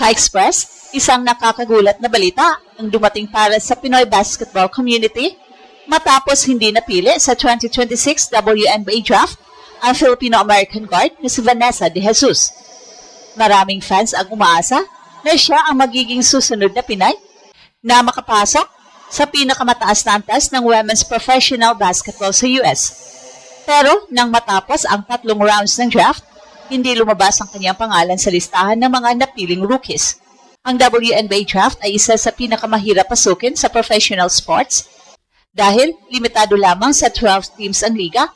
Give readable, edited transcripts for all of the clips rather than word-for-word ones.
Ma-express, isang nakakagulat na balita ang dumating para sa Pinoy basketball community matapos hindi napili sa 2026 WNBA draft ang Filipino-American guard na si Vanessa De Jesus. Maraming fans ang umaasa na siya ang magiging susunod na Pinay na makapasok sa pinakamataas na antas ng women's professional basketball sa US. Pero nang matapos ang 3 rounds ng draft, hindi lumabas ang kanyang pangalan sa listahan ng mga napiling rookies. Ang WNBA draft ay isa sa pinakamahirap pasukin sa professional sports dahil limitado lamang sa 12 teams ang liga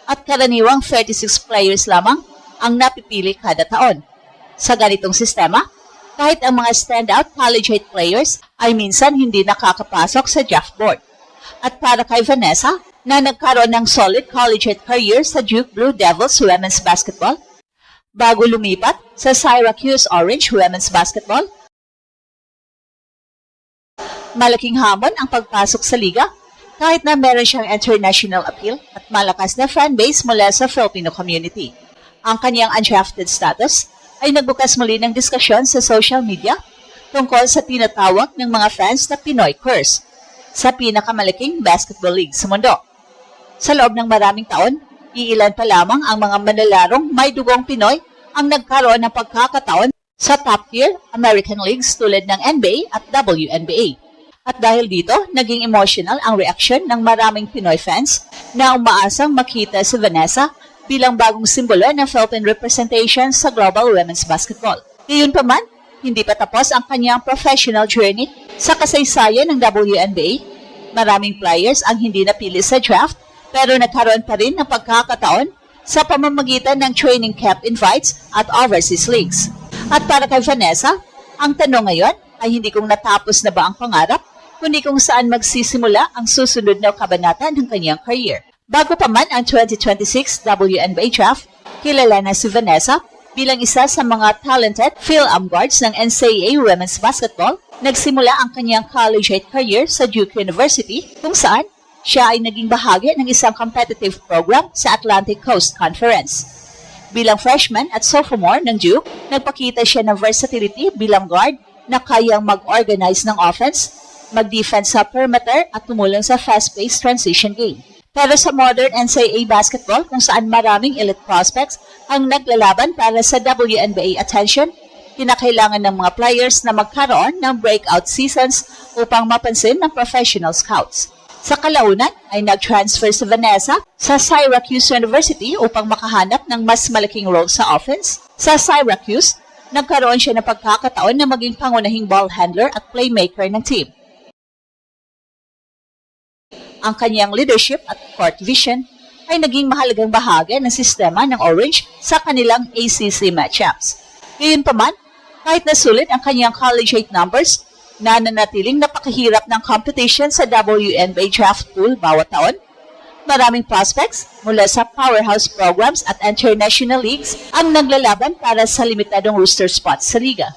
at karaniwang 36 players lamang ang napipili kada taon. Sa ganitong sistema, kahit ang mga standout collegiate players ay minsan hindi nakakapasok sa draft board. At para kay Vanessa, na nagkaroon ng solid collegiate career sa Duke Blue Devils women's basketball, bago lumipat sa Syracuse Orange women's basketball, malaking hamon ang pagpasok sa liga kahit na meron siyang international appeal at malakas na fanbase mula sa Filipino community. Ang kanyang undrafted status ay nagbukas muli ng diskusyon sa social media tungkol sa tinatawag ng mga fans na Pinoy curse sa pinakamalaking basketball league sa mundo. Sa loob ng maraming taon, iilan pa lamang ang mga manalarong may dugong Pinoy ang nagkaroon ng pagkakataon sa top-tier American leagues tulad ng NBA at WNBA. At dahil dito, naging emotional ang reaksyon ng maraming Pinoy fans na umaasang makita si Vanessa bilang bagong simbolo ng Philippine representation sa global women's basketball. Gayunpaman, hindi pa tapos ang kanyang professional journey sa kasaysayan ng WNBA. Maraming players ang hindi napili sa draft pero nagkaroon pa rin ng pagkakataon sa pamamagitan ng training camp invites at overseas leagues. At para kay Vanessa, ang tanong ngayon ay hindi kung natapos na ba ang pangarap, kundi kung saan magsisimula ang susunod na kabanata ng kanyang career. Bago pa man ang 2026 WNBA draft, kilala na si Vanessa bilang isa sa mga talented Phil-Am guards ng NCAA Women's Basketball. Nagsimula ang kanyang collegiate career sa Duke University kung saan siya ay naging bahagi ng isang competitive program sa Atlantic Coast Conference. Bilang freshman at sophomore ng Duke, nagpakita siya ng versatility bilang guard na kayang mag-organize ng offense, mag-defense sa perimeter at tumulong sa fast-paced transition game. Pero sa modern NCAA basketball kung saan maraming elite prospects ang naglalaban para sa WNBA attention, kinakailangan ng mga players na magkaroon ng breakout seasons upang mapansin ng professional scouts. Sa kalaunan ay nag-transfer si Vanessa sa Syracuse University upang makahanap ng mas malaking role sa offense. Sa Syracuse, nagkaroon siya ng pagkakataon na maging pangunahing ball handler at playmaker ng team. Ang kanyang leadership at court vision ay naging mahalagang bahagi ng sistema ng Orange sa kanilang ACC matchups. Gayunpaman, kahit na sulit ang kanyang collegiate numbers, nananatiling napakahirap ng competition sa WNBA draft pool bawat taon. Maraming prospects mula sa powerhouse programs at international leagues ang naglalaban para sa limitadong roster spots sa liga.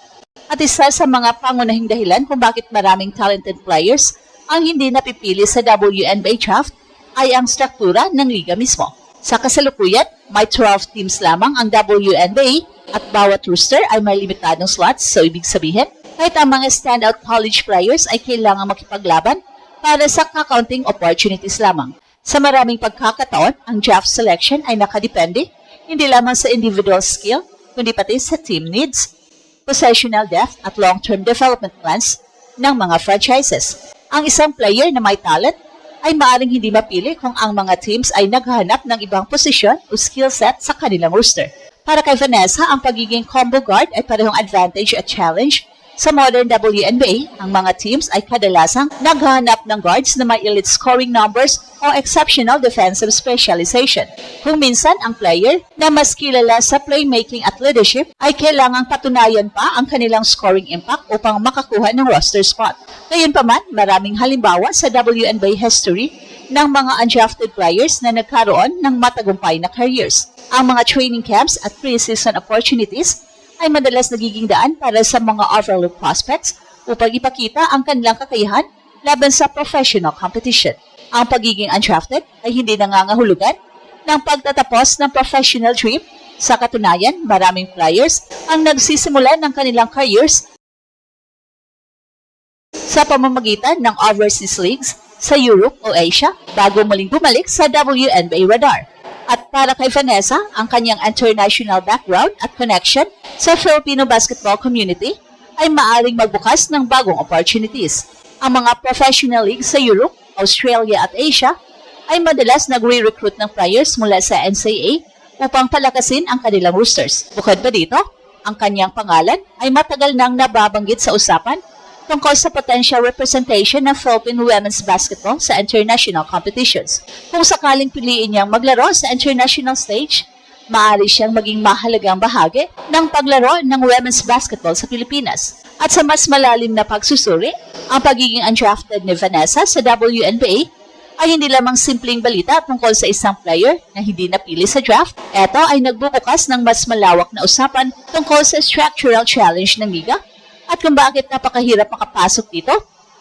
At isa sa mga pangunahing dahilan kung bakit maraming talented players ang hindi napipili sa WNBA draft ay ang struktura ng liga mismo. Sa kasalukuyan, may 12 teams lamang ang WNBA at bawat roster ay may limitadong slots, so ibig sabihin, kahit ang mga standout college players ay kailangang makipaglaban para sa kakaunting opportunities lamang. Sa maraming pagkakataon, ang draft selection ay nakadepende hindi lamang sa individual skill, kundi pati sa team needs, possessional depth at long-term development plans ng mga franchises. Ang isang player na may talent ay maaaring hindi mapili kung ang mga teams ay naghahanap ng ibang posisyon o skill set sa kanilang roster. Para kay Vanessa, ang pagiging combo guard ay parehong advantage at challenge. Sa modern WNBA, ang mga teams ay kadalasang naghahanap ng guards na may elite scoring numbers o exceptional defensive specialization. Kung minsan ang player na mas kilala sa playmaking at leadership ay kailangang patunayan pa ang kanilang scoring impact upang makakuha ng roster spot. Gayunpaman, maraming halimbawa sa WNBA history ng mga undrafted players na nagkaroon ng matagumpay na careers. Ang mga training camps at pre-season opportunities ay madalas nagiging daan para sa mga overlooked prospects upang ipakita ang kanilang kakayahan laban sa professional competition. Ang pagiging undrafted ay hindi nangangahulugan ng pagtatapos ng professional dream. Sa katunayan, maraming players ang nagsisimula ng kanilang careers sa pamamagitan ng overseas leagues sa Europe o Asia bago muling bumalik sa WNBA radar. At para kay Vanessa, ang kanyang international background at connection sa Filipino basketball community ay maaring magbukas ng bagong opportunities. Ang mga professional leagues sa Europe, Australia at Asia ay madalas nagre-recruit ng players mula sa NCAA upang palakasin ang kanilang roosters. Bukod pa dito, ang kanyang pangalan ay matagal nang nababanggit sa usapan tungkol sa potential representation ng Philippine women's basketball sa international competitions. Kung sakaling piliin niyang maglaro sa international stage, maaari siyang maging mahalagang bahagi ng paglaro ng women's basketball sa Pilipinas. At sa mas malalim na pagsusuri, ang pagiging undrafted ni Vanessa sa WNBA ay hindi lamang simpleng balita tungkol sa isang player na hindi napili sa draft. Ito ay nagbubukas ng mas malawak na usapan tungkol sa structural challenge ng liga at kung bakit napakahirap makapasok dito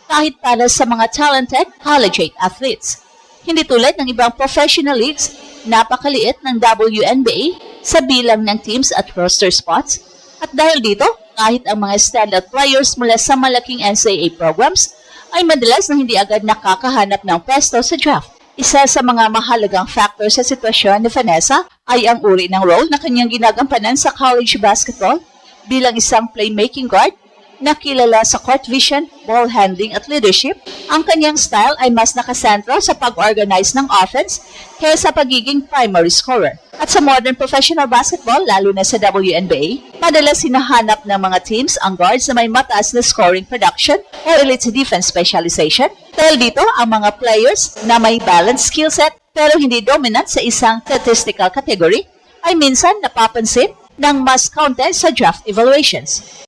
kahit para sa mga talented collegiate athletes. Hindi tulad ng ibang professional leagues, napakaliit ng WNBA sa bilang ng teams at roster spots. At dahil dito, kahit ang mga standout players mula sa malaking NCAA programs ay madalas na hindi agad nakakahanap ng pwesto sa draft. Isa sa mga mahalagang factor sa sitwasyon ni Vanessa ay ang uri ng role na kanyang ginagampanan sa college basketball bilang isang playmaking guard na kilala sa court vision, ball handling at leadership. Ang kanyang style ay mas nakasentro sa pag-organize ng offense kaysa pagiging primary scorer. At sa modern professional basketball, lalo na sa WNBA, madalas hinahanap ng mga teams ang guards na may mataas na scoring production o elite defense specialization. Dahil dito, ang mga players na may balanced skill set pero hindi dominant sa isang statistical category ay minsan napapansin ng mas kaunti sa draft evaluations.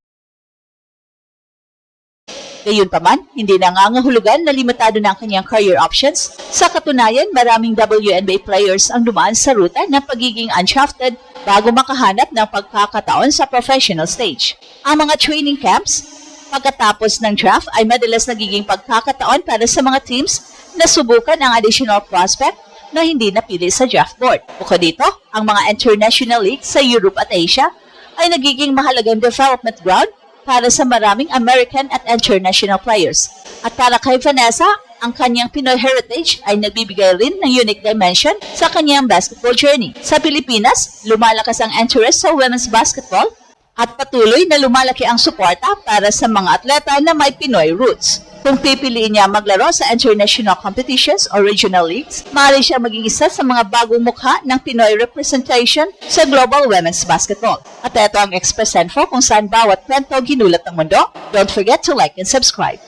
Gayunpaman, hindi nangangahulugan na limitado na ang kanyang career options. Sa katunayan, maraming WNBA players ang dumaan sa ruta ng pagiging undrafted bago makahanap ng pagkakataon sa professional stage. Ang mga training camps, pagkatapos ng draft ay madalas nagiging pagkakataon para sa mga teams na subukan ang additional prospect na hindi napili sa draft board. Bukod dito, ang mga international leagues sa Europe at Asia ay nagiging mahalagang development ground para sa maraming American at international players. At para kay Vanessa, ang kanyang Pinoy heritage ay nagbibigay rin ng unique dimension sa kanyang basketball journey. Sa Pilipinas, lumalakas ang interest sa women's basketball at patuloy na lumalaki ang suporta para sa mga atleta na may Pinoy roots. Kung pipiliin niya maglaro sa international competitions o regional leagues, maaari siya maging isa sa mga bagong mukha ng Pinoy representation sa global women's basketball. At ito ang Express Info kung saan bawat kwento ginulat ng mundo. Don't forget to like and subscribe.